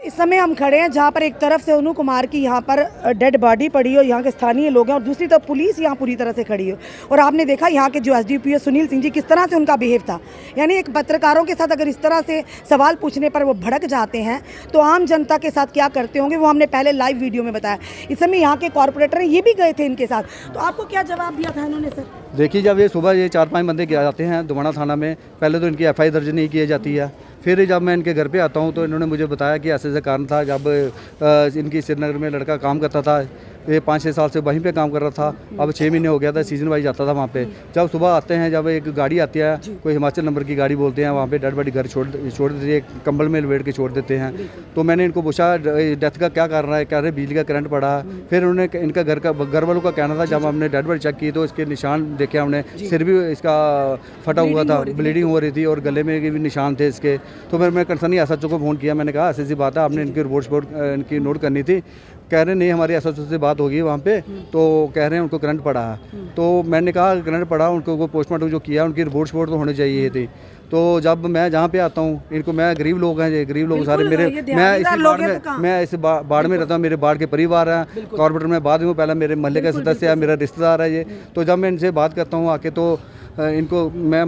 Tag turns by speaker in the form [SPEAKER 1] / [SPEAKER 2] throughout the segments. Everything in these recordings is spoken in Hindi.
[SPEAKER 1] इस समय हम खड़े हैं जहां पर एक तरफ से सोनू कुमार की यहाँ पर डेड बॉडी पड़ी हो, यहाँ के स्थानीय लोग हैं, और दूसरी तरफ पुलिस यहाँ पूरी तरह से खड़ी हो। और आपने देखा यहाँ के जो एसडीपीओ सुनील सिंह जी किस तरह से उनका बिहेव था। यानी एक पत्रकारों के साथ अगर इस तरह से सवाल पूछने पर वो भड़क जाते हैं तो आम जनता के साथ क्या करते होंगे वो हमने पहले लाइव वीडियो में बताया। इस समय यहाँ के कॉरपोरेटर हैं, ये भी गए थे इनके साथ, तो आपको क्या जवाब दिया था इन्होंने सर?
[SPEAKER 2] देखिए, जब ये सुबह ये 4-5 बंदे किया जाते हैं दुमाना थाना में, पहले तो इनकी एफआईआर दर्ज नहीं की जाती है। फिर जब मैं इनके घर पे आता हूँ तो इन्होंने मुझे बताया कि ऐसे कारण था। जब इनकी श्रीनगर में लड़का काम करता था, ये 5-6 साल से वहीं पे काम कर रहा था, अब 6 महीने हो गया था, सीजन वाइज जाता था वहाँ पे। जब सुबह आते हैं, जब एक गाड़ी आती है, कोई हिमाचल नंबर की गाड़ी बोलते हैं, वहाँ पे डेड बॉडी घर छोड़ देती है, कंबल में लपेट के छोड़ देते हैं। तो मैंने इनको पूछा डेथ का क्या कारण है, कह रहे बिजली का करंट पड़ा। फिर उन्होंने इनका घर वालों का कहना था, जब हमने डेड बॉडी चेक की तो इसके निशान देखे हमने, सिर भी इसका फटा हुआ था, ब्लीडिंग हो रही थी और गले में भी निशान थे इसके। तो फिर मैं कंसर्नी एसएचओ को फ़ोन किया, मैंने कहा ऐसी बात है, आपने इनकी रिपोर्ट इनकी नोट करनी थी। कह रहे नहीं, हमारी एसएचओ से बात होगी वहाँ पे, तो कह रहे हैं उनको करंट पड़ा है। तो मैंने कहा करंट पड़ा, उनको वो पोस्टमार्टम जो किया उनकी रिपोर्ट तो होनी चाहिए थी। तो जब मैं जहाँ पे आता हूँ, इनको मैं गरीब लोग हैं, ये गरीब लोग सारे मेरे, मैं इस बाढ़ में रहता हूँ, मेरे बाढ़ के परिवार हैं, कॉर्पोरेटर में बाद में पहले मेरे मोहल्ले का सदस्य है, मेरा रिश्तेदार है ये। तो जब मैं इनसे बात करता हूँ आके, तो इनको मैं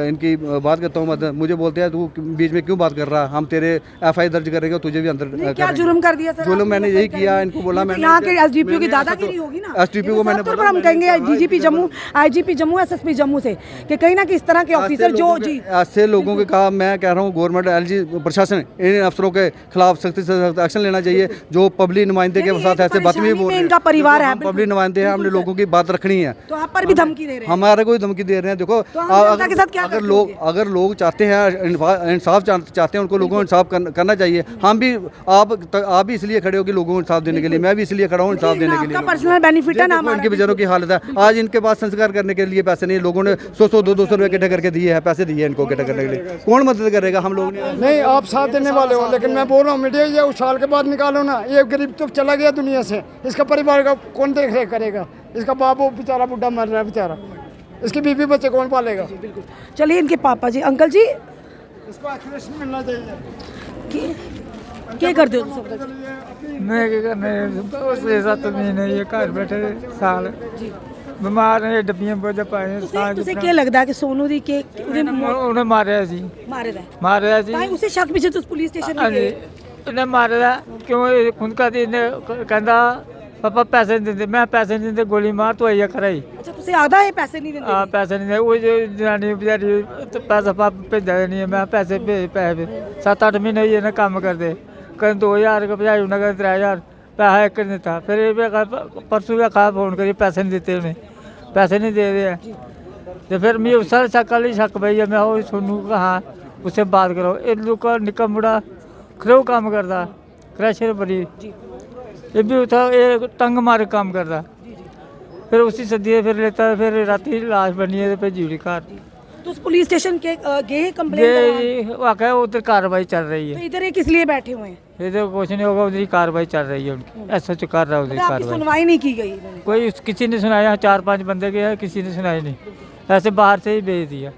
[SPEAKER 2] इनकी बात करता हूँ, मुझे बोलते हैं तू बीच में क्यों बात कर रहा है, हम तेरे एफआईआर दर्ज करेंगे, तुझे भी अंदर
[SPEAKER 1] क्या जुर्म कर दिया सर?
[SPEAKER 2] जुर्म मैंने यही किया, इनको बोला मैंने।
[SPEAKER 1] यहाँ के एसडीपीओ की दादागिरी होगी ना,
[SPEAKER 2] एसडीपीओ को मैंने बोला,
[SPEAKER 1] हम कहेंगे DGP Jammu, IGP Jammu, SSP Jammu से कि कहीं ना किस तरह के ऑफिसर जो जी
[SPEAKER 2] ऐसे लोगों के कहा, मैं कह रहा हूँ गवर्नमेंट एलजी प्रशासन इन अफसरों के खिलाफ सख्ती से सख्त एक्शन लेना चाहिए, जो पब्लिक नुमाइंदे के साथ ऐसे बदतमीजी बोल रहे हैं।
[SPEAKER 1] इनका परिवार है,
[SPEAKER 2] पब्लिक नुमाइंदे हैं, हमने लोगों की बात रखनी है।
[SPEAKER 1] तो आप पर भी धमकी दे रहे हैं?
[SPEAKER 2] हमारे को धमकी दे रहे हैं। देखो, अगर लोग चाहते हैं इंसाफ चाहते हैं, उनको लोगों को इंसाफ करना चाहिए। हम भी आप भी इसलिए खड़े हो कि लोगों को इंसाफ देने के लिए, मैं भी इसलिए खड़ा हूँ इंसाफ देने के लिए।
[SPEAKER 1] पर्सनल बेनिफिट है ना,
[SPEAKER 2] इनके बेचारों की हालत है। आज इनके पास संस्कार करने के लिए पैसे नहीं, लोगों ने 100-100 200 रुपए इकट्ठे करके दिए हैं, पैसे दिए इनको इकट्ठे करने के लिए। कौन मदद करेगा? हम लोग
[SPEAKER 3] नहीं, आप साथ देने वाले हो, लेकिन मैं बोल रहा हूँ मीडिया ये उस साल के बाद निकालो ना। ये गरीब तो चला गया दुनिया से, इसका परिवार का कौन देख रेख करेगा? इसका बाप बेचारा बुढ़ा मर रहा है बेचारा, इसकी बीवी बच्चे कौन पालेगा?
[SPEAKER 1] चलिए, इनके पापा जी, अंकल जी,
[SPEAKER 3] इसको एक्सप्रेशन मिलना चाहिए।
[SPEAKER 1] क्या कर दो?
[SPEAKER 4] मैं क्या करना, 6-7 महीने ये घर बैठे साल बीमार है, डब्बियां बोझ पाए।
[SPEAKER 1] तुझे क्या लगता है कि सोनू दी के
[SPEAKER 4] उन्हें मारे जी, मारे जी,
[SPEAKER 1] उसे शक भी तो पुलिस स्टेशन में गए,
[SPEAKER 4] उन्हें मारे क्यों? उनका कहता पापा पैसे नहीं देते, मैं पैसे नहीं देते, गोली मार तो आइया कराई।
[SPEAKER 1] अच्छा, तुझे आधा है पैसे नहीं देते?
[SPEAKER 4] हाँ, पैसे नहीं दे, वो जो जनानी बेचारी तो पैसा पाप भेजा नहीं है, मैं पैसे भेज पैसे 7-8 महीने हुए ना काम कर दे, कहीं 2000 का भेजा, उन्हें कहीं 3000 पैसा एक नहीं था। फिर परसों का खा फोन करिए, पैसे नहीं देते, उन्हें पैसे नहीं दे रहे हैं। तो फिर मैं सर शक्ल ही शक भैया, मैं वो सुनू कहा उससे बात करो। एक लोग का निक्का मुड़ा खरो काम करता, क्रैशर बड़ी, ये भी था, ये तंग मारे काम करता। फिर उसी सदिए फिर लेता है, फिर राती लाश बनी है, फिर जीवरी कार।
[SPEAKER 1] तो उस पुलिस स्टेशन के गए कंप्लेंट
[SPEAKER 4] वाकई उधर कार्रवाई चल रही है।
[SPEAKER 1] तो इधर ये किस लिए बैठे हुए हैं?
[SPEAKER 4] इधर कुछ नहीं होगा, उधर कार्रवाई चल रही है उनकी, ऐसा जो कर रहा है उधर कार्रवाई।
[SPEAKER 1] सुनवाई नहीं की गई?
[SPEAKER 4] कोई किसी ने सुनाया, 4-5 बंदे गए हैं, किसी ने सुनाई नहीं, ऐसे बाहर से ही भेज दिया।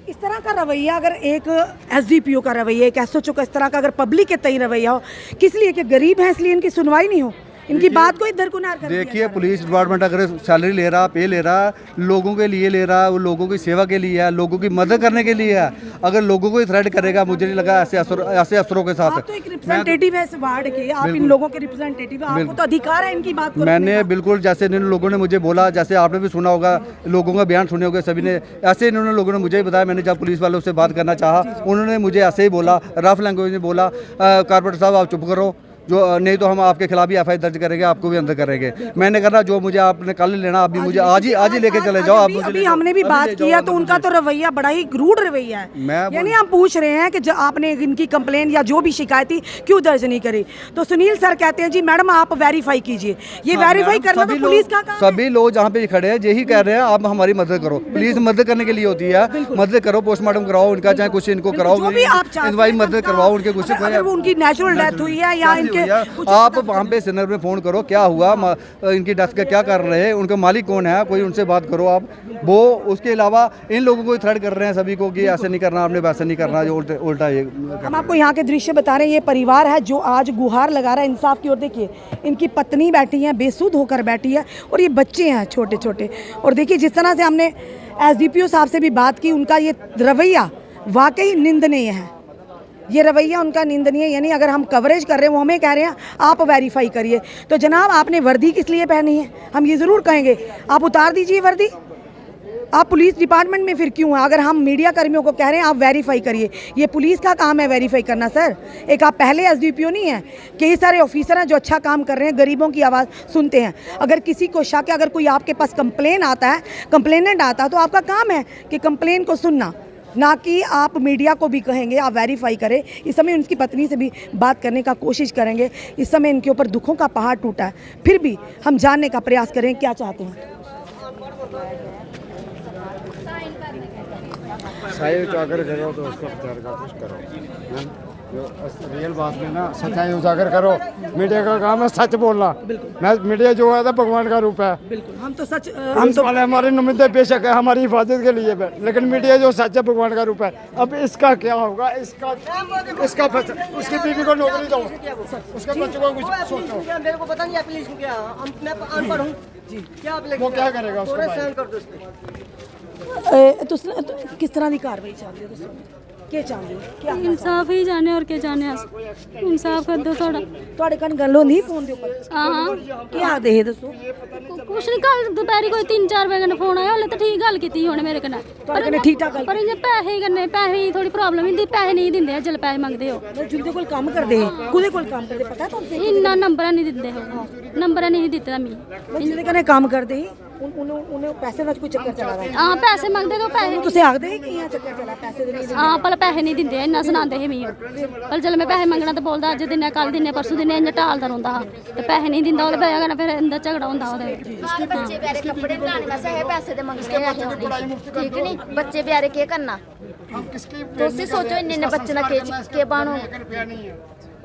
[SPEAKER 1] इस तरह का रवैया, अगर एक एसडीपीओ का रवैया, एक एसएचओ का इस तरह का अगर पब्लिक के तय रवैया हो, किस लिए? कि गरीब है इसलिए इनकी सुनवाई नहीं हो, इनकी बात को इधर कुनार कर दिया।
[SPEAKER 2] देखिए, पुलिस डिपार्टमेंट अगर सैलरी ले रहा, पे ले रहा, लोगों के लिए ले रहा, वो लोगों की सेवा के लिए है, लोगों की मदद करने के लिए है। अगर लोगों को थ्रेट करेगा, मुझे नहीं लगा ऐसे अफसरों के साथ।
[SPEAKER 1] आप तो एक रिप्रेजेंटेटिव है इस वार्ड के, आप इन लोगों के रिप्रेजेंटेटिव हैं, आपको तो अधिकार है इनकी बात को।
[SPEAKER 2] मैंने बिल्कुल, जैसे इन लोगों ने मुझे बोला, जैसे आपने भी सुना होगा, लोगों का बयान सुने होंगे सभी ने, ऐसे इन्होंने लोगों ने मुझे बताया। मैंने जब पुलिस वालों से बात करना चाहा, उन्होंने मुझे ऐसे ही बोला, रफ लैंग्वेज में बोला, कॉर्पोरेटर साहब आप चुप करो, जो नहीं तो हम आपके खिलाफ भी एफआईआर दर्ज करेंगे, आपको भी अंदर करेंगे। मैंने कहा जो मुझे आपने कल लेना, अभी मुझे आज ही लेके चले जाओ। आप
[SPEAKER 1] अभी हमने भी बात किया तो उनका तो रवैया बड़ा ही रूड रवैया है। यानी हम पूछ रहे हैं कि जो आपने इनकी कंप्लेन या जो भी शिकायत थी क्यों दर्ज नहीं करी, तो सुनील सर कहते हैं जी मैडम आप वेरीफाई कीजिए। ये वेरीफाई करना तो पुलिस का काम है।
[SPEAKER 2] सभी लोग जहाँ पे खड़े हैं यही कह रहे हैं, आप हमारी मदद करो। पुलिस मदद करने के लिए होती है, मदद करो, पोस्टमार्टम कराओ उनका, चाहे कुछ इनको कराओ,
[SPEAKER 1] जो भी आप चाहते हैं,
[SPEAKER 2] मदद करवाओ उनके कुछ।
[SPEAKER 1] अगर वो उनकी नेचुरल डेथ हुई है या इनके
[SPEAKER 2] भैया आप वहाँ पे श्रीनगर में फ़ोन करो, क्या हुआ, इनकी डेथ का क्या कर रहे हैं, उनका मालिक कौन है, कोई उनसे बात करो आप। वो उसके अलावा इन लोगों को थ्रेट कर रहे हैं सभी को कि ऐसे नहीं करना, आपने वैसे नहीं करना, जो उल्टा ये।
[SPEAKER 1] हम आपको यहाँ के दृश्य बता रहे हैं। ये परिवार है जो आज गुहार लगा रहा है इंसाफ की ओर। देखिए इनकी पत्नी बैठी है, बेसुध होकर बैठी है, और ये बच्चे हैं छोटे छोटे। और देखिए जिस तरह से हमने एसडीपीओ साहब से भी बात की, उनका ये रवैया वाकई निंदनीय है। ये रवैया उनका निंदनीय, यानी अगर हम कवरेज कर रहे हैं, वो हमें कह रहे हैं आप वेरीफाई करिए। तो जनाब आपने वर्दी किस लिए पहनी है, हम ये ज़रूर कहेंगे आप उतार दीजिए वर्दी। आप पुलिस डिपार्टमेंट में फिर क्यों हैं? अगर हम मीडिया कर्मियों को कह रहे हैं आप वेरीफाई करिए, ये पुलिस का काम है वेरीफाई करना सर। एक आप पहले एसडीपीओ नहीं हैं, कई सारे ऑफिसर हैं जो अच्छा काम कर रहे हैं, गरीबों की आवाज़ सुनते हैं। अगर किसी को शक है, अगर कोई आपके पास कंप्लेन आता है, कंप्लेनेंट आता है, तो आपका काम है कि कंप्लेन को सुनना, ना कि आप मीडिया को भी कहेंगे आप वेरीफाई करें। इस समय उनकी पत्नी से भी बात करने का कोशिश करेंगे। इस समय इनके ऊपर दुखों का पहाड़ टूटा है, फिर भी हम जानने का प्रयास करें क्या चाहते हैं।
[SPEAKER 3] सही उजागर करो तो उसका विचार का कुछ करो, जो रियल बात में ना सच्चाई उजागर करो। मीडिया का काम है सच बोलना। मैं मीडिया जो है भगवान का रूप है।
[SPEAKER 1] बिल्कुल हम तो सच
[SPEAKER 3] हम तो वाले हमारे नुमाइंदे बेशक है हमारी हिफाजत के लिए है, लेकिन मीडिया जो सच है भगवान का रूप है। अब इसका क्या होगा, इसका उसकी बीवी को नौकरी दो, उसके बच्चों को कुछ सोचो।
[SPEAKER 5] मेरे को पता नहीं है पुलिस को क्या, मैं अनपढ़ हूँ जी, क्या आप
[SPEAKER 3] वो क्या करेगा उसको
[SPEAKER 5] थोड़ा
[SPEAKER 3] भाई?
[SPEAKER 5] सहन कर दो उस पे।
[SPEAKER 1] किस तरह की कार्रवाई चल रही है दसो क्या चाहते हो क्या
[SPEAKER 6] इंसाफ ही जाने और क्या जाने अस इंसाफ कर दो थोड़ा
[SPEAKER 1] ਤੁਹਾਡੇ ਕੰਨ ਗੱਲ ਹੁੰਦੀ ਫੋਨ ਦੇ ਉੱਪਰ
[SPEAKER 6] हाँ
[SPEAKER 1] ਕੀ ਆਖਦੇ ਇਹ ਦੱਸੋ
[SPEAKER 6] कुछ नहीं कल दोपहर कोई 3-4 बजे कन्नै फोन आया हल्ले तो ठीक गल कीती उन्हें मेरे कन्नै
[SPEAKER 1] ਤੁਹਾਡੇ ਕਨੇ ਠੀਕ ਠਾਕ ਗੱਲ
[SPEAKER 6] पर इ'यां पैसे कन्नै पैसे दी थोड़ी प्रॉब्लम हिंदी पैसे नहीं दिंदे जेल्लै पैसे मंगदे हो
[SPEAKER 1] ਜਿੰਦੇ ਕੋਲ ਕੰਮ ਕਰਦੇ ਹੈ ਕੁਦੇ ਕੋਲ ਕੰਮ ਕਰਦੇ ਪਤਾ ਤੁਹਾਨੂੰ
[SPEAKER 6] इन्ना नंबर नहीं दिंदे हो नंबर नहीं दित्ता मिगी
[SPEAKER 1] ਜਿਹਦੇ ਕਨੇ ਕੰਮ ਕਰਦੇ ਹੀ ਉਹਨੇ ਪੈਸੇ ਦਾ ਕੋਈ ਚੱਕਰ ਚਲਾ ਰਿਹਾ
[SPEAKER 6] हाँ पैसे मंगदे तो पैसे
[SPEAKER 1] ਤੁਸੀਂ ਆਖਦੇ ਹੀ ਕਿ ਇਹ ਚੱਕਰ ਚਲਾ ਪੈਸੇ ਦੇ ਨਹੀਂ ਦਿੰਦੇ
[SPEAKER 6] हाँ भला पैसे नहीं दिंदे इन्ना सनांदे हे मिगी पर जेल्लै मैं पैसे मंगना तो बोलदा अज्ज दिन्ने कल दिन्ने परसों दिन्ने इ'यां टालदा रौंह्दा हा ते पैसे नहीं दिंदा ओह्दी बजह कन्नै फिर अंदर झगड़ा होंदा ओह्दे
[SPEAKER 7] बाल बच्चे प्यारे कपड़े बनाने वास्ते है पैसे दे मंगने आए होने ठीक नहीं बच्चे प्यारे केह् करना तुसी सोचो इन्ने इन्ने बच्चे ना के बानो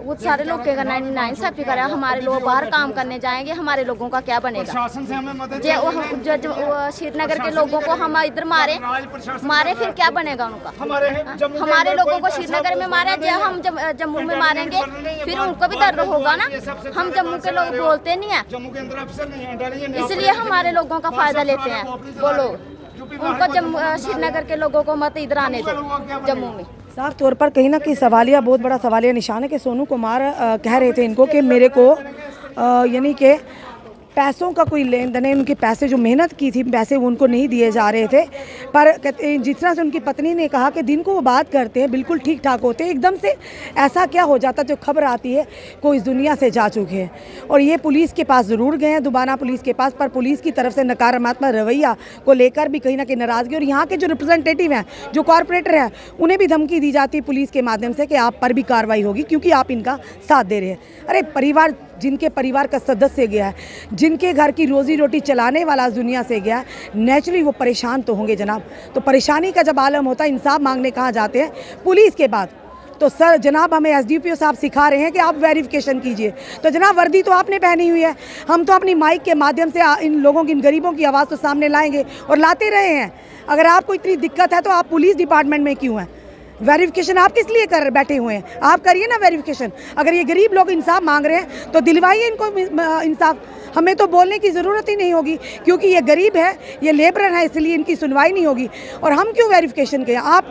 [SPEAKER 7] वो सारे लोग के करना ना इंसाफी करा हमारे लोग बाहर काम करने जाएंगे हमारे लोगों का क्या बनेगा
[SPEAKER 3] शासन से हमें मदद
[SPEAKER 7] जो श्रीनगर के लोगों को हम इधर मारे फिर क्या बनेगा उनका हमारे लोगों को श्रीनगर में मारे जब हम जम्मू में मारेंगे फिर उनको भी दर्द होगा ना हम जम्मू के लोग बोलते नहीं है
[SPEAKER 3] जम्मू के अंदर अफसर नहीं है
[SPEAKER 7] इसलिए हमारे लोगों का फायदा लेते हैं वो लोग उनको जम्मू श्रीनगर के लोगों को मत इधर आने दो जम्मू में
[SPEAKER 1] साफ तौर पर कहीं ना कहीं सवालिया बहुत बड़ा सवालिया निशान है कि सोनू कुमार कह रहे थे इनको कि मेरे को यानी कि पैसों का कोई लेन देन है, उनके पैसे जो मेहनत की थी पैसे वो उनको नहीं दिए जा रहे थे। पर जिस तरह से उनकी पत्नी ने कहा कि दिन को वो बात करते हैं बिल्कुल ठीक ठाक होते हैं, एकदम से ऐसा क्या हो जाता जो खबर आती है कोई इस दुनिया से जा चुके हैं। और ये पुलिस के पास ज़रूर गए हैं दोबारा पुलिस के पास, पर पुलिस की तरफ से नकारात्मक रवैया को लेकर भी कहीं ना कहीं नाराज़गी, और यहाँ के जो रिप्रेजेंटेटिव हैं जो कॉरपोरेटर हैं उन्हें भी धमकी दी जाती है पुलिस के माध्यम से कि आप पर भी कार्रवाई होगी क्योंकि आप इनका साथ दे रहे हैं। अरे परिवार जिनके परिवार का सदस्य गया है, जिनके घर की रोज़ी रोटी चलाने वाला इस दुनिया से गया है, नेचुरली वो परेशान तो होंगे जनाब। तो परेशानी का जब आलम होता है इंसाफ मांगने कहाँ जाते हैं पुलिस के बाद, तो सर जनाब हमें एसडीपीओ साहब सिखा रहे हैं कि आप वेरिफिकेशन कीजिए। तो जनाब वर्दी तो आपने पहनी हुई है, हम तो अपनी माइक के माध्यम से इन लोगों की इन गरीबों की आवाज़ तो सामने लाएंगे और लाते रहे हैं। अगर आपको इतनी दिक्कत है तो आप पुलिस डिपार्टमेंट में क्यों हैं? वेरिफिकेशन आप किस लिए कर बैठे हुए हैं? आप करिए ना वेरिफिकेशन। अगर ये गरीब लोग इंसाफ मांग रहे हैं तो दिलवाइए इनको इंसाफ, हमें तो बोलने की ज़रूरत ही नहीं होगी क्योंकि ये गरीब है, ये लेबरर है, इसलिए इनकी सुनवाई नहीं होगी। और हम क्यों वेरिफिकेशन करें? आप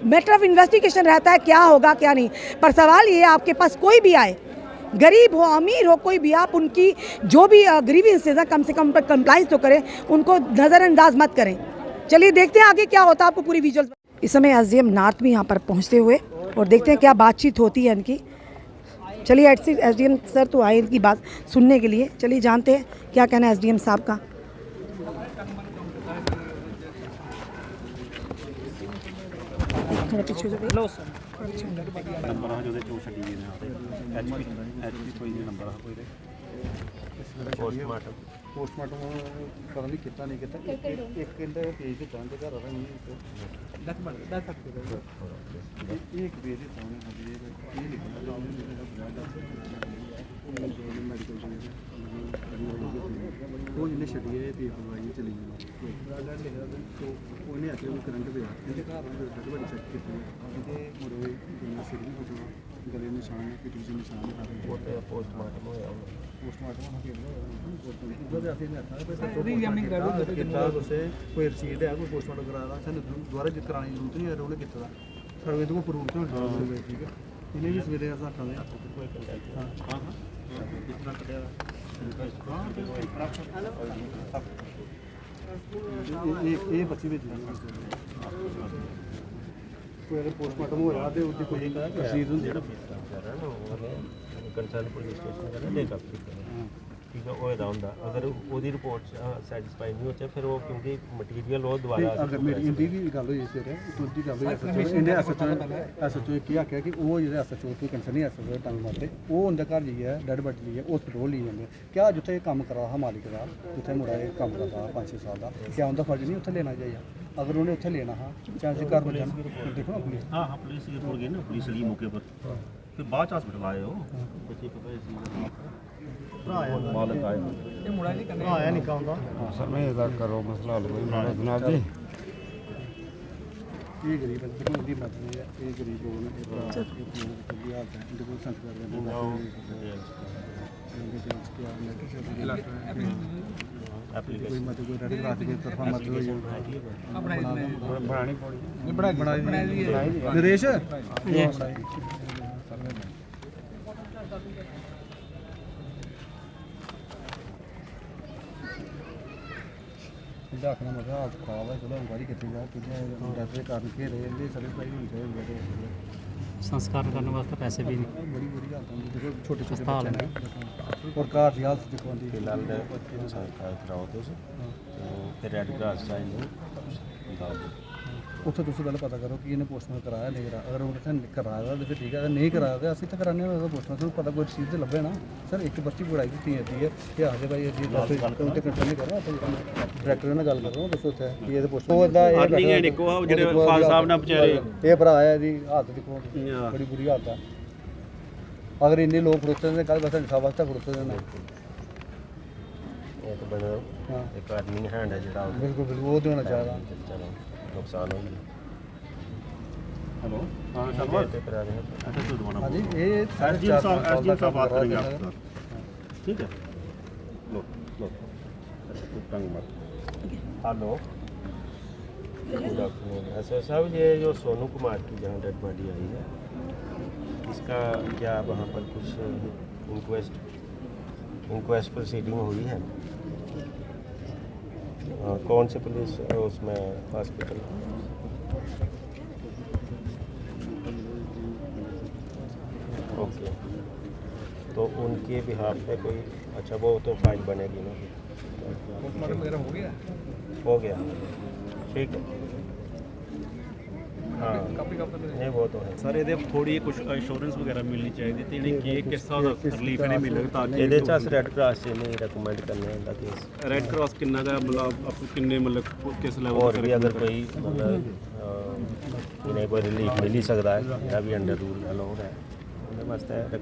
[SPEAKER 1] मैटर ऑफ इन्वेस्टिगेशन रहता है क्या होगा क्या नहीं, पर सवाल ये आपके पास कोई भी आए, गरीब हो अमीर हो कोई भी, आप उनकी जो भी ग्रीवेंसेस हैं कम से कम पर कंप्लाइंस तो करें, उनको नज़रअंदाज मत करें। चलिए देखते हैं आगे क्या होता है, आपको पूरी विजुअल। इस समय एसडीएम नॉर्थ में यहाँ पर पहुँचते हुए और देखते हैं क्या बातचीत होती है इनकी। चलिए एसडीएम सर तो आए इनकी बात सुनने के लिए, चलिए जानते हैं क्या कहना है एसडीएम साहब का। थोड़ा पीछे हो जाओ।
[SPEAKER 2] पोस्टमार्टम पता नहीं कितना नहीं कितना एक घंटे पेज से जान घर रहा नहीं एक पेज ये लिखना ਉਹਨੇ ਛੱਡੀ ਇਹ ਪੀ ਹਲਵਾਈ ਚਲੀ ਗਈ ਤੋਂ ਉਹਨੇ ਆ ਕੇ ਉਹ ਕਰੰਟ ਪਿਆ ਇਹਦੇ ਘਰ ਨੂੰ ਬੜੀ ਚੈੱਕ ਕੀਤੀ ਇਹਦੇ ਮੁਰੇ ਜਿੰਨਾ ਸਿਰ ਵੀ ਫਟਵਾ ਗਲੇ ਨਿਸ਼ਾਨ ਪਿੱਠ ਦੇ ਨਿਸ਼ਾਨ ਉਹ ਤੇ ਪੋਸਟਮਾਰਟਮ ਹੋਇਆ ਪੋਸਟਮਾਰਟਮ ਹੋ ਗਿਆ ਉਹਦੇ ਅਸੀਂ ਨੇ ਆਖਿਆ ਕਿ ਸਰ ਰੀਐਗਜ਼ਾਮਿਨਿੰਗ ਕਰ ਲਓ ਕਿਤਾ ਉਸੇ ਕੋਈ ਰਸੀਦ ਹੈ ਕੋਈ ਪੋਸਟਮਾਰਟਮ ਕਰਾਇਆ ਸਾਨੂੰ ਦੁਬਾਰਾ ਜਿੱਤ ਕਰਾਉਣ ਦੀ ਜ਼ਰੂਰਤ ਨਹੀਂ ਹੈ ਉਹਨੇ ਕੀਤਾ ਸਰ ਇਹਦੇ ਕੋਲ ਪ੍ਰੂਫ ਤੋਂ ਠੀਕ ਹੈ ਇਹਨੇ ਵੀ ਸਵੇਰੇ ਅਸਾਂ ਖਾਂਦੇ ਕੋਈ ਕੰਟੈਕਟ ਹਾਂ ਜਿਸ ਤਰ੍ਹਾਂ ਕੱਢਿਆ ਇਹ ਬੱਚੀ ਵਿੱਚ ਕੋਈ ਅਗਰ ਪੋਸਟਮਾਰਟਮ ਹੋਇਆ ਤੇ ਉਹਦੀ ਕੋਈ ਰਸੀਦ ਹੁੰਦੀ ਹੈ
[SPEAKER 8] ਕੰਸਰਨ ਪੁਲਿਸ ਸਟੇਸ਼ਨ ਦਾ ਲੈ ਕੇ ਠੀਕ ਹੈ ਉਹ ਇਹਦਾ ਹੁੰਦਾ ਅਗਰ ਉਹਦੀ ਰਿਪੋਰਟ ਸੈਟੀਸਫਾਈ ਨਹੀਂ ਹੋਵੇ ਫਿਰ ਉਹ ਕਿਉਂਕਿ ਮਟੀਰੀਅਲ ਉਹ ਦੁਬਾਰਾ
[SPEAKER 2] ਅਗਰ ਮੇਰੀ ਇੰਦੀ ਵੀ ਗੱਲ ਹੋਈ ਸਵੇਰੇ ਤੁਰਦੀ ਗੱਲ ਹੋਈ ਇਹਨੇ ਐਸਐਚਓ ਕੀ ਆਖਿਆ ਕਿ ਉਹ ਜਿਹੜੇ ਐਸਐਚਓ ਤੋਂ ਕੰਸਰਨ ਨਹੀਂ ਐਸਐਚਓ ਟੰਗ ਮਾਰਦੇ ਉਹ ਉਹਦੇ ਘਰ ਲਈ ਹੈ ਡੈਡ ਬੱਟ ਲਈ ਹੈ ਉਸ ਪੈਟਰੋਲ ਲਈ ਜਾਂਦੇ ਕਿਆ ਜਿੱਥੇ ਕੰਮ ਕਰਾ ਮਾਲਿਕ ਦਾ ਜਿੱਥੇ ਮੁੰਡਾ ਇਹ ਕੰਮ ਕਰਦਾ 5-6 ਸਾਲ ਦਾ ਕਿਆ ਉਹਦਾ ਫਰਜ਼ ਨਹੀਂ ਉੱਥੇ ਲੈਣਾ ਚਾਹੀਦਾ ਅਗਰ ਉਹਨੇ ਉੱਥੇ ਲੈਣਾ ਹਾਂ ਚਾਂਸ ਘਰ में जाना देखो ना पुलिस
[SPEAKER 8] हाँ पुलिस ये हो गई ना पुलिस ली मौके पर फिर बाद हॉस्पिटल आए हो बच्चे पता मालक आए ये मुड़ा नहीं करने आया नहीं कहूँगा
[SPEAKER 3] समय इधर करो मसला हल कोई मारो जनाब जी
[SPEAKER 2] ये गरीब बंदे को इंदी मत नहीं है ये गरीब लोग ने ये हाल है इनको संस्कार
[SPEAKER 8] एप्लीकेशन
[SPEAKER 2] कोई मत कोई रेड क्रॉस की तरफा मत बनानी पड़ी बनाई नरेश आखना मतलब हालत खराब है चलो इंक्वायरी की जाए तुझे डर के कारण के रहे सर्विस होनी चाहिए
[SPEAKER 9] संस्कार करने वास्ते पैसे भी नहीं
[SPEAKER 2] बड़ी बुरी हालत है देखो छोटे छोटे बच्चे हैं और कार की हालत देखो आंदी
[SPEAKER 8] फिलहाल संस्कार कराओ तो फिर रेड क्रॉस चाहिए
[SPEAKER 2] ਉੱਥੇ ਤੁਸੀਂ ਪਹਿਲਾਂ ਪਤਾ ਕਰੋ ਕਿ ਇਹਨੇ ਪੋਸਟਮਾਰਟਮ ਕਰਾਇਆ ਨਹੀਂ ਕਰਾਇਆ ਅਗਰ ਉਹਨੇ ਕਰਾਇਆ ਤਾਂ ਫਿਰ ਠੀਕ ਹੈ ਅਗਰ ਨਹੀਂ ਕਰਾਇਆ ਤਾਂ ਅਸੀਂ ਤਾਂ ਕਰਾਣੇ ਉਹਦਾ ਪੋਸਟਮਾਰਟਮ ਪਤਾ ਕੋਈ ਚੀਜ਼ ਤੇ ਲੱਭੇ ਨਾ ਸਰ ਇੱਕ ਪਰਚੀ ਪੜਾਈ ਦਿੱਤੀ ਜਾਂਦੀ ਹੈ ਕਿ ਆਜੇ ਭਾਈ ਅਸੀਂ ਦੱਸੋ ਗੱਲ ਤੇ ਕੰਟਰੋਲ ਨਹੀਂ ਕਰੋ ਆਪਾਂ ਡਾਇਰੈਕਟਰ ਨਾਲ ਗੱਲ ਕਰੋ ਦੱਸੋ ਉੱਥੇ ਕਿ ਇਹਦੇ ਪੋਸਟ ਉਹ ਇਦਾਂ ਇਹ
[SPEAKER 8] ਜਿਹੜੇ ਫਾਦਰ ਸਾਹਿਬ ਨਾਲ ਵਿਚਾਰੇ
[SPEAKER 2] ਇਹ ਭਰਾ ਆਇਆ ਦੀ ਹਾਲਤ ਦੇਖੋ ਬੜੀ ਬੁਰੀ ਹਾਲਤ ਹੈ ਅਗਰ ਇੰਨੇ ਲੋਕ ਖੜੋਤੇ ਨੇ ਕੱਲ ਬਸ ਇਨਸਾਫ ਵਾਸਤੇ ਖੜੋਤੇ ਨੇ
[SPEAKER 8] ਇੱਕ ਬਣਾ ਇੱਕ ਆਦਮੀ ਹੈਂਡ ਹੈ ਜਿਹੜਾ
[SPEAKER 2] ਬਿਲਕੁਲ ਬਿਲਕੁਲ ਉਹ ਤੇ ਹੋਣਾ ਚਾਹੀਦਾ
[SPEAKER 8] ਚਲੋ नुकसान हो गया
[SPEAKER 2] हेलो
[SPEAKER 8] हाँ शर्मा पे करा रहे हैं अच्छा तो दोबारा
[SPEAKER 2] हाँ जी ये
[SPEAKER 8] एसडीएम साहब बात करेंगे आपसे ठीक है लो लो तंग मत हेलो गुड आफ्टरनून ऐसा साहब ये जो सोनू कुमार की जहाँ डेड बॉडी आई है इसका क्या वहाँ पर कुछ इंक्वेस्ट प्रोसीडिंग हुई है कौन से पुलिस उसमें हॉस्पिटल ओके तो उनके बिहार पे कोई अच्छा वो तो फाइल बनेगी ना
[SPEAKER 2] वगैरह
[SPEAKER 8] हो गया ठीक है हाँ नहीं वो तो है
[SPEAKER 10] सर ਇਹਦੇ ਥੋੜੀ ਕੁਝ ਇੰਸ਼ੋਰੈਂਸ ਵਗੈਰਾ ਮਿਲਣੀ ਚਾਹੀਦੀ ਤੇ ਜਿਹੜੀ ਕਿ ਕਿਸ ਤਰ੍ਹਾਂ ਦਾ ਰਿਲੀਫ ਇਹਨੇ ਮਿਲੇਗਾ ਤਾਂ ਕਿ
[SPEAKER 8] ਇਹਦੇ ਚ ਰੈੱਡ ਕਰਾਸ ਚ ਨਹੀਂ ਰეკਮੈਂਡ ਕਰਨੇ ਹੁੰਦਾ ਕੇਸ
[SPEAKER 10] ਰੈੱਡ ਕਰਾਸ ਕਿੰਨਾ ਦਾ ਮਤਲਬ ਆਪ ਕਿੰਨੇ ਮਤਲਬ ਕਿਸ ਲੈਵਲ
[SPEAKER 8] और भी अगर कोई मतलब इन्हें कोई रिलीफ मिल ही सकता है या भी अंडर रूल अलाउड है वास्ते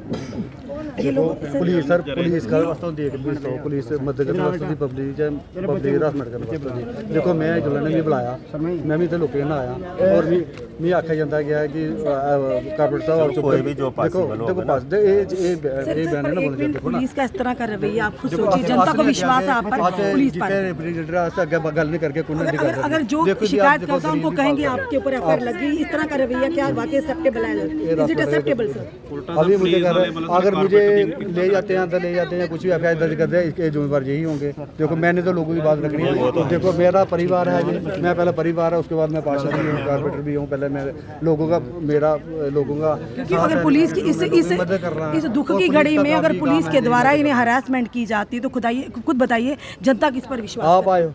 [SPEAKER 2] पुलिस सर पुलिस का वास्ते देख पुलिस मदद करने वास्ते दी पब्लिक हरासमेंट करने वास्ते देखो मैं जुला ने भी बुलाया मैं भी तो लोकें ना आया और भी मैं आख्या जाता गया कि कारपोरेट साहब
[SPEAKER 8] कोई भी जो पॉसिबल
[SPEAKER 2] देखो पास दे ये बयान है ना बोलते देखो ना
[SPEAKER 1] पुलिस का इस तरह का रवैया आप खुद सोचिए जनता को विश्वास है आप पर पुलिस पर
[SPEAKER 2] रिप्रेजेंटेटिव से आगे गल नहीं करके कोई नहीं कर
[SPEAKER 1] अगर जो शिकायत करता है उनको कहेंगे आपके ऊपर एफआईआर लगी इस तरह का रवैया क्या वाकई एक्सेप्टेबल है इज इट एक्सेप्टेबल सर
[SPEAKER 2] अभी मुझे कह रहे हैं अगर मुझे ले जाते हैं अंदर ले जाते हैं कुछ भी एफआईआर दर्ज करते हैं इसके जिम्मेवार यही होंगे देखो मैंने तो लोगों की बात रखनी है देखो मेरा परिवार है जी मैं पहले परिवार है उसके बाद मैं पार्षद भी हूँ कारपोरेटर भी हूँ पहले मैं लोगों का मेरा लोगों का
[SPEAKER 1] क्योंकि अगर पुलिस की इस दुख की घड़ी में अगर पुलिस के द्वारा इन्हें हरासमेंट की जाती है तो खुद बताइए जनता किस पर विश्वास
[SPEAKER 2] आप आए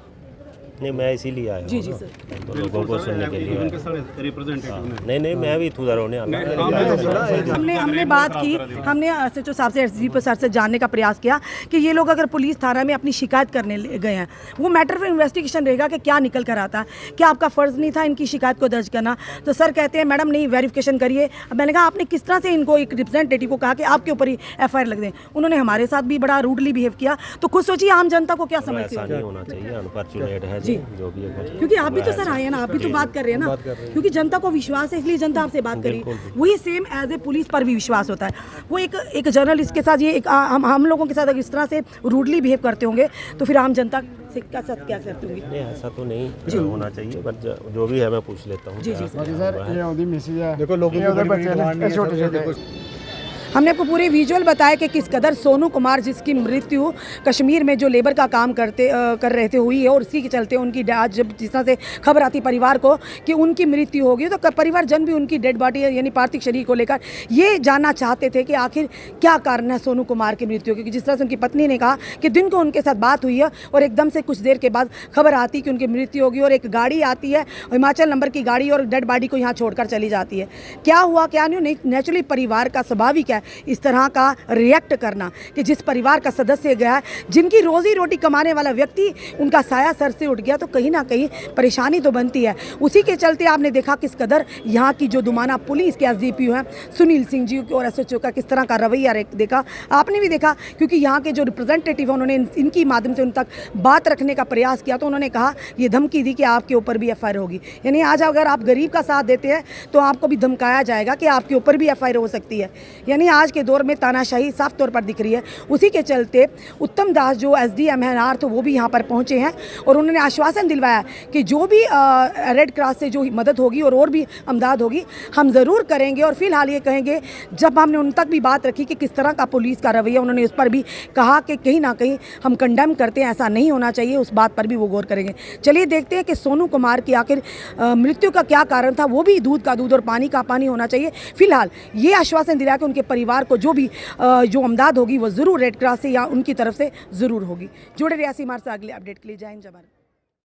[SPEAKER 8] नहीं मैं इसीलिए आया
[SPEAKER 1] जी
[SPEAKER 8] हूँ
[SPEAKER 1] जी
[SPEAKER 8] ना,
[SPEAKER 1] सर।
[SPEAKER 8] तो लोगों को सुनने के लिए
[SPEAKER 10] उनके सारे रिप्रेजेंटेटिव ने
[SPEAKER 8] नहीं मैं भी इथू का रहने वाला
[SPEAKER 1] हमने बात की, हमने एसएचओ साहब से, एसडीपीओ सर से जानने का प्रयास किया कि ये लोग अगर पुलिस थाना में अपनी शिकायत करने गए हैं, वो मैटर फॉर इन्वेस्टिगेशन रहेगा कि क्या निकल कर आता है, क्या आपका फ़र्ज़ नहीं था इनकी शिकायत को दर्ज करना। तो सर कहते हैं मैडम नहीं, वेरिफिकेशन करिए। अब मैंने कहा आपने किस तरह से इनको, एक रिप्रेजेंटेटिव को कहा कि आपके ऊपर ही FIR लग दें, उन्होंने हमारे साथ भी बड़ा रूडली बिहेव किया। तो खुद सोचिए आम जनता को क्या समझती
[SPEAKER 8] ऐसा
[SPEAKER 1] होगी।
[SPEAKER 8] नहीं होना चाहिए, अनफॉर्चुनेट है जी जो भी है,
[SPEAKER 1] क्योंकि आप भी तो सर आए हैं ना, आप भी तो बात कर रहे हैं ना, क्योंकि जनता को विश्वास है इसलिए जनता आपसे बात करी। वही सेम एज ए पुलिस पर भी विश्वास होता है। वो एक जर्नलिस्ट के साथ ये एक हम लोगों के साथ अगर इस तरह से रूडली बिहेव करते होंगे तो फिर आम जनता से क्या करते होंगे।
[SPEAKER 8] नहीं ऐसा तो नहीं होना चाहिए, बट जो भी है मैं पूछ लेता हूँ।
[SPEAKER 1] जी जी
[SPEAKER 3] सर ये होती मिसेज है,
[SPEAKER 2] देखो लोगों
[SPEAKER 3] ये
[SPEAKER 2] की
[SPEAKER 3] उधर
[SPEAKER 2] बड़ी
[SPEAKER 3] बच्चे
[SPEAKER 2] डिमांड
[SPEAKER 3] हैं
[SPEAKER 2] नहीं है,
[SPEAKER 3] छोटे
[SPEAKER 2] सब
[SPEAKER 3] छोटे।
[SPEAKER 2] देखो।
[SPEAKER 1] हमने आपको पूरे विजुअल बताया कि किस कदर सोनू कुमार, जिसकी मृत्यु कश्मीर में जो लेबर का काम कर रहे थे हुई है, और इसी के चलते उनकी आज जब जिस तरह से खबर आती परिवार को कि उनकी मृत्यु होगी, तो परिवारजन भी उनकी डेड बॉडी यानी पार्थिव शरीर को लेकर ये जानना चाहते थे कि आखिर क्या कारण है सोनू कुमार की मृत्यु, क्योंकि जिस तरह से उनकी पत्नी ने कहा कि दिन को उनके साथ बात हुई है और एकदम से कुछ देर के बाद खबर आती कि उनकी मृत्यु होगी, और एक गाड़ी आती है हिमाचल नंबर की गाड़ी और डेड बॉडी को यहाँ छोड़कर चली जाती है। क्या हुआ क्या नहीं, नेचुरली परिवार का स्वाभाविक है इस तरह का रिएक्ट करना कि जिस परिवार का सदस्य गया है, जिनकी रोजी रोटी कमाने वाला व्यक्ति, उनका साया सर से उठ गया, तो कहीं ना कहीं परेशानी तो बनती है। उसी के चलते आपने देखा किस कदर यहाँ की जो दुमाना पुलिस के SDPO हैं सुनील सिंह जी और SHO का किस तरह का रवैया देखा, आपने भी देखा, क्योंकि यहाँ के जो रिप्रेजेंटेटिव हैं उन्होंने इनकी माध्यम से उन तक बात रखने का प्रयास किया, तो उन्होंने कहा, ये धमकी दी कि आपके ऊपर भी FIR होगी। यानी आज अगर आप गरीब का साथ देते हैं तो आपको भी धमकाया जाएगा कि आपके ऊपर भी FIR हो सकती है। यानी आज के दौर में तानाशाही साफ तौर पर दिख रही है। उसी के चलते उत्तम दास जो SDM है नार्थ, वो भी यहाँ पर पहुँचे हैं और उन्होंने आश्वासन दिलवाया कि जो भी रेड क्रॉस से जो मदद होगी और भी अमदाद होगी हम ज़रूर करेंगे। और फिलहाल ये कहेंगे, जब हमने उन तक भी बात रखी कि किस तरह का पुलिस का रवैया, उन्होंने उस पर भी कहा कि कहीं ना कहीं हम कंडेम करते हैं, ऐसा नहीं होना चाहिए, उस बात पर भी वो गौर करेंगे। चलिए देखते हैं कि सोनू कुमार की आखिर मृत्यु का क्या कारण था। वो भी दूध का दूध और पानी का पानी होना चाहिए। फिलहाल ये आश्वासन दिलाया कि उनके परिवार को जो अमदाद होगी वो ज़रूर रेड क्रॉस से या उनकी तरफ से ज़रूर होगी। जुड़े रहिए हमारे से अगले अपडेट के लिए। जय हिंद, जय भारत।